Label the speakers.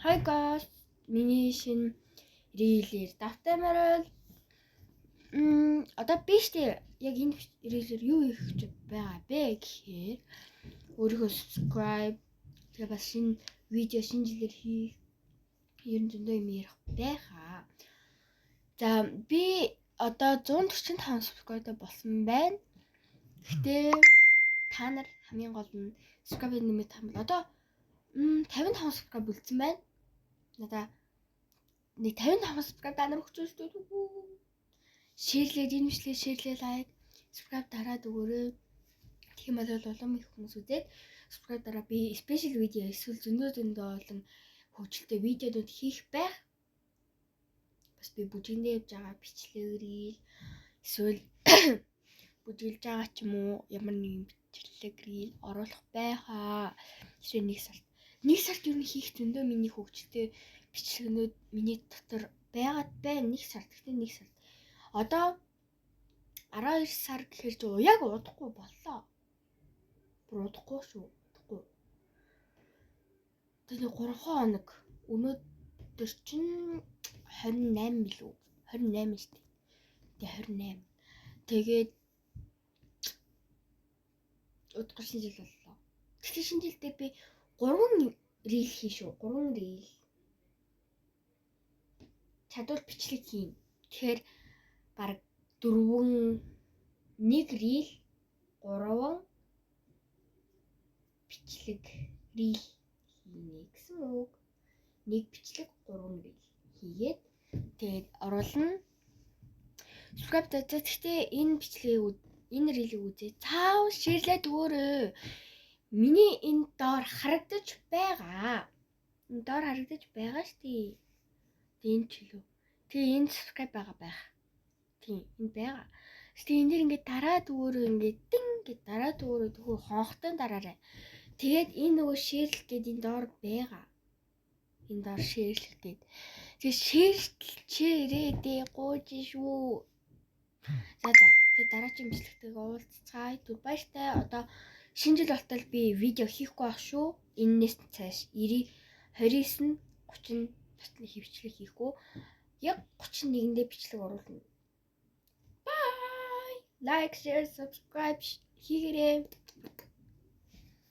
Speaker 1: Hi guys, миний шинэ рилээр давтамаар одоо би штэ яг энэ рилээр юу хийх гэж байгаа бэ гэхээр өөрийнхөө subscribe тэгээ бас шинэ видео шинэ жилээр хийх ер нь зөндөө юм ярих байхаа. За би одоо 145 subscribe болсон байна. Гэтэ та нар хамгийн гол нь subscribe нэмээд хамбал одоо 55 subscribe үлдсэн байна. Надаа нэг 55 subscribe данар өгч шүү дээ. Шеэрлээд энэ бичлэгээ шеэрлээ лайк, subscribe дараад өгөөрэй. Тэгэх юм бол улам их хүмүүс үзээд subscribe дараа би special видео эсвэл зөндөө олон хөгжилтэй видеонууд хийх байх. Бас би бүжигэндээ явж байгаа бичлэгийг эсвэл бүжиглж байгаа ч юм уу ямар нэгэн бичлэгийг оруулах байхаа. Жишээ нэг сард юу хийх зөндөө миний хөгжилтэй бичлэгнүүд миний дотор байгаад байна. Нэг сард. Одоо 12 сар гэхэр ч яг удахгүй боллоо. Бүр удахгүй шүү. Тэгээ 3 хоног. Өнөөдөр чинь 28 билүү? 28 шүү дээ. Тэгээ 28. Тэгээд удахгүй шинэ жил боллоо. Тэгэхээр шинэ жилдээ би 3 рил хий шүү. 3 рил. Чадвал бичлэг хийн. Тэгэхээр баг 1 рил 3 бичлэг рил хийнэ гэсэн үг. Нэг бичлэг 3 рил хийгээд тэгээд оруулна. Subscribe даа. Гэхдээ энэ бичлэгийг энэ рилийг үзээ. Цаавал шеэрлээд өгөөрэй. Миний энэ доор харагдаж байгаа. Энэ доор харагдаж байгаа штий. Энэ ч юу. Тэгээ энэ subscribe байгаа байх. Тийм, энэ байгаа. Тэгээ энэ дэр ингээд дараад өгөөрэй, ингээд дин гэж дараад өгөөрэй. Тэгвэл хонхтой дараарай. Тэгээд энэ нөгөө шеэрлэх гээд энэ доор байгаа. Энэ доор шеэрлэх гээд. Тэгээ шеэрлчээрээ дээ гооч шүү. За. Тэгээ дараагийн бичлэгтэйгээ уулзцгаая. Түр баяртай. Одоо шинэ жил болтол би видео хийхгүй байх шүү. Эннээс цааш 29 30 батны хөвчлэг хийхгүй. Яг 31-ндээ бичлэг оруулна. Bye. Like, share, subscribe хийгээрэй.